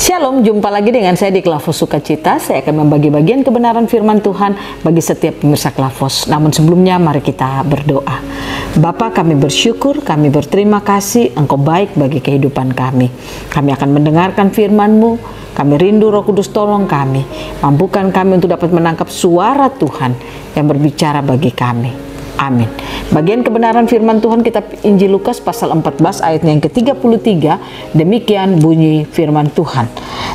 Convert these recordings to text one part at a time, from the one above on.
Shalom, jumpa lagi dengan saya di Klavos Sukacita. Saya akan membagi bagian kebenaran firman Tuhan bagi setiap pemirsa Klavos. Namun sebelumnya mari kita berdoa. Bapa, kami bersyukur, kami berterima kasih Engkau baik bagi kehidupan kami. Kami akan mendengarkan firman-Mu. Kami rindu Roh Kudus, tolong kami. Mampukan kami untuk dapat menangkap suara Tuhan yang berbicara bagi kami. Amin. Bagian kebenaran firman Tuhan kitab Injil Lukas pasal 14 ayatnya yang ke-33. Demikian bunyi firman Tuhan.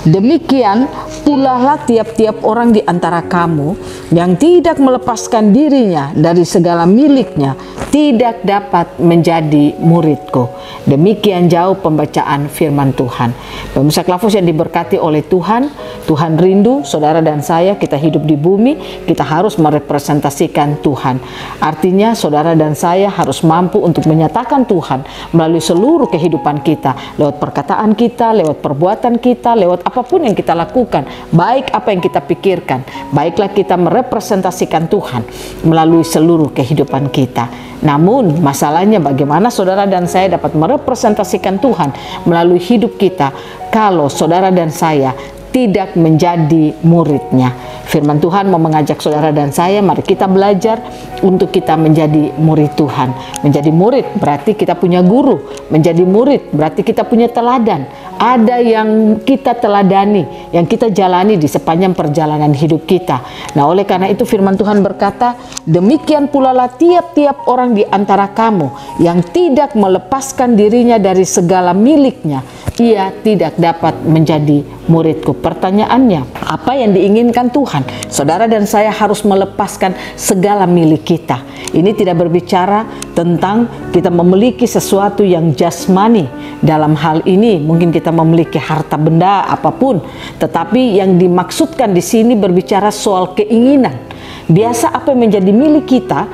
Demikian pula lah tiap-tiap orang di antara kamu yang tidak melepaskan dirinya dari segala miliknya tidak dapat menjadi muridku. Demikian jauh pembacaan firman Tuhan. Pemirsa Klavos yang diberkati oleh Tuhan, Tuhan rindu saudara dan saya, kita hidup di bumi, kita harus merepresentasikan Tuhan. Artinya saudara dan saya harus mampu untuk menyatakan Tuhan melalui seluruh kehidupan kita, lewat perkataan kita, lewat perbuatan kita, lewat apapun yang kita lakukan, baik apa yang kita pikirkan, baiklah kita merepresentasikan Tuhan melalui seluruh kehidupan kita. Namun masalahnya bagaimana saudara dan saya dapat merepresentasikan Tuhan melalui hidup kita kalau saudara dan saya tidak menjadi muridnya. Firman Tuhan mau mengajak saudara dan saya, mari kita belajar untuk kita menjadi murid Tuhan. Menjadi murid berarti kita punya guru. Menjadi murid berarti kita punya teladan. Ada yang kita teladani, yang kita jalani di sepanjang perjalanan hidup kita. Nah, oleh karena itu firman Tuhan berkata, demikian pula lah tiap-tiap orang di antara kamu yang tidak melepaskan dirinya dari segala miliknya, ia tidak dapat menjadi muridku. Pertanyaannya, apa yang diinginkan Tuhan? Saudara dan saya harus melepaskan segala milik kita. Ini tidak berbicara tentang kita memiliki sesuatu yang jasmani. Dalam hal ini mungkin kita memiliki harta benda apapun, tetapi yang dimaksudkan di sini berbicara soal keinginan. Biasa apa yang menjadi milik kita,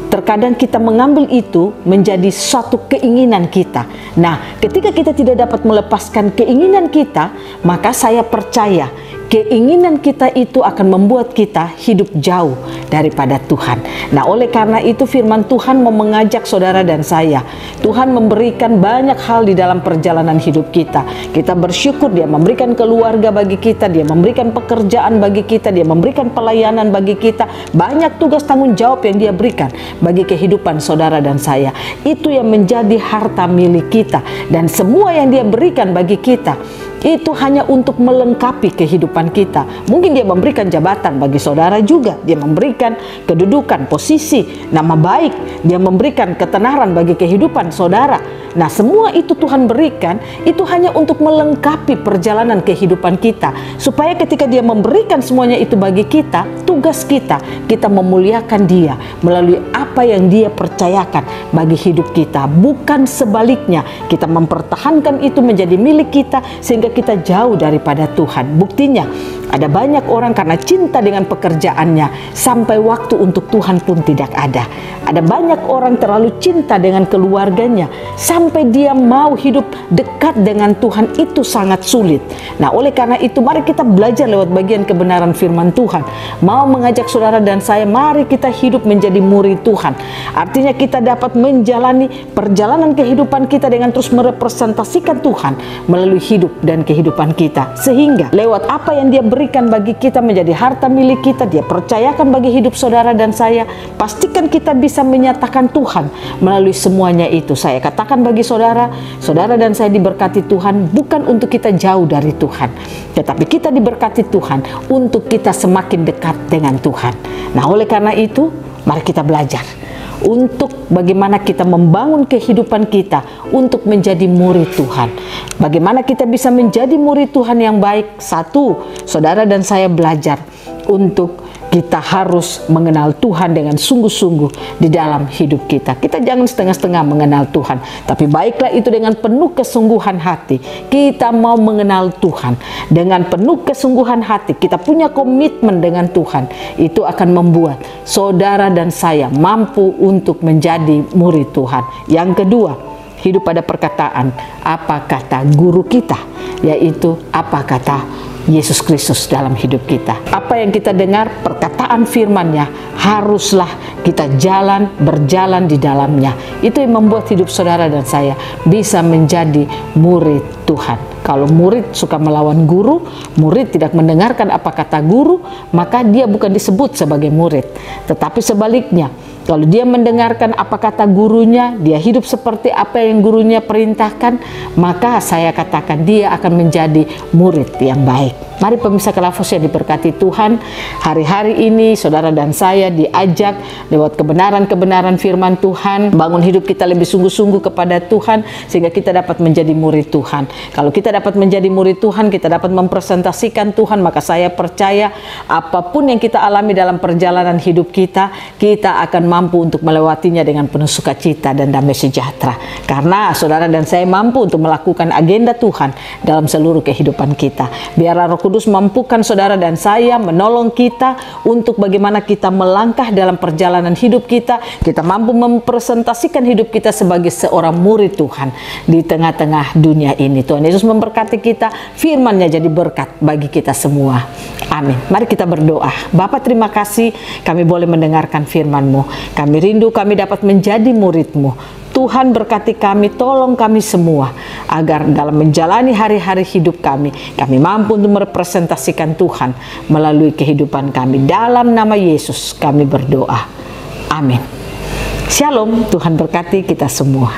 terkadang kita mengambil itu menjadi suatu keinginan kita. Nah, ketika kita tidak dapat melepaskan keinginan kita, maka saya percaya keinginan kita itu akan membuat kita hidup jauh daripada Tuhan. Nah, oleh karena itu firman Tuhan mau mengajak saudara dan saya. Tuhan memberikan banyak hal di dalam perjalanan hidup kita. Kita bersyukur Dia memberikan keluarga bagi kita, Dia memberikan pekerjaan bagi kita, Dia memberikan pelayanan bagi kita. Banyak tugas tanggung jawab yang Dia berikan bagi kehidupan saudara dan saya. Itu yang menjadi harta milik kita. Dan semua yang Dia berikan bagi kita itu hanya untuk melengkapi kehidupan kita. Mungkin Dia memberikan jabatan bagi saudara juga. Dia memberikan kedudukan, posisi, nama baik. Dia memberikan ketenaran bagi kehidupan saudara. Nah, semua itu Tuhan berikan, itu hanya untuk melengkapi perjalanan kehidupan kita. Supaya ketika Dia memberikan semuanya itu bagi kita, tugas kita memuliakan Dia melalui apa yang Dia percayakan bagi hidup kita. Bukan sebaliknya, kita mempertahankan itu menjadi milik kita sehingga kita jauh daripada Tuhan. Buktinya, ada banyak orang karena cinta dengan pekerjaannya, sampai waktu untuk Tuhan pun tidak ada. Ada banyak orang terlalu cinta dengan keluarganya, sampai dia mau hidup dekat dengan Tuhan itu sangat sulit. Nah, oleh karena itu mari kita belajar lewat bagian kebenaran firman Tuhan. Mau mengajak saudara dan saya, mari kita hidup menjadi murid Tuhan. Artinya kita dapat menjalani perjalanan kehidupan kita dengan terus merepresentasikan Tuhan melalui hidup dan kehidupan kita. Sehingga lewat apa yang Dia berikan bagi kita menjadi harta milik kita, Dia percayakan bagi hidup saudara dan saya, pastikan kita bisa menyatakan Tuhan melalui semuanya itu. Saya katakan bagi saudara, saudara dan saya diberkati Tuhan bukan untuk kita jauh dari Tuhan, tetapi kita diberkati Tuhan untuk kita semakin dekat dengan Tuhan. Nah, oleh karena itu mari kita belajar untuk bagaimana kita membangun kehidupan kita untuk menjadi murid Tuhan. Bagaimana kita bisa menjadi murid Tuhan yang baik? Satu, saudara dan saya belajar untuk kita harus mengenal Tuhan dengan sungguh-sungguh di dalam hidup kita. Kita jangan setengah-setengah mengenal Tuhan, tapi baiklah itu dengan penuh kesungguhan hati. Kita mau mengenal Tuhan dengan penuh kesungguhan hati. Kita punya komitmen dengan Tuhan. Itu akan membuat saudara dan saya mampu untuk menjadi murid Tuhan. Yang kedua, hidup pada perkataan apa kata guru kita, yaitu apa kata Yesus Kristus dalam hidup kita. Apa yang kita dengar, perkataan firman-Nya, haruslah kita berjalan di dalamnya. Itu yang membuat hidup saudara dan saya bisa menjadi murid Tuhan. Kalau murid suka melawan guru, murid tidak mendengarkan apa kata guru, maka dia bukan disebut sebagai murid. Tetapi sebaliknya, kalau dia mendengarkan apa kata gurunya, dia hidup seperti apa yang gurunya perintahkan, maka saya katakan dia akan menjadi murid yang baik. Mari pemirsa Kelafos yang diberkati Tuhan, hari-hari ini saudara dan saya diajak lewat kebenaran-kebenaran firman Tuhan, bangun hidup kita lebih sungguh-sungguh kepada Tuhan, sehingga kita dapat menjadi murid Tuhan. Kalau kita dapat menjadi murid Tuhan, kita dapat mempresentasikan Tuhan, maka saya percaya apapun yang kita alami dalam perjalanan hidup kita, kita akan mampu untuk melewatinya dengan penuh sukacita dan damai sejahtera. Karena saudara dan saya mampu untuk melakukan agenda Tuhan dalam seluruh kehidupan kita. Biarlah Roh Kudus mampukan saudara dan saya, menolong kita untuk bagaimana kita melangkah dalam perjalanan hidup kita. Kita mampu mempresentasikan hidup kita sebagai seorang murid Tuhan di tengah-tengah dunia ini. Tuhan Yesus memberkati kita, firman-Nya jadi berkat bagi kita semua. Amin. Mari kita berdoa. Bapa, terima kasih kami boleh mendengarkan firman-Mu. Kami rindu kami dapat menjadi murid-Mu. Tuhan berkati kami, tolong kami semua agar dalam menjalani hari-hari hidup kami mampu untuk merepresentasikan Tuhan melalui kehidupan kami. Dalam nama Yesus kami berdoa. Amin. Shalom, Tuhan berkati kita semua.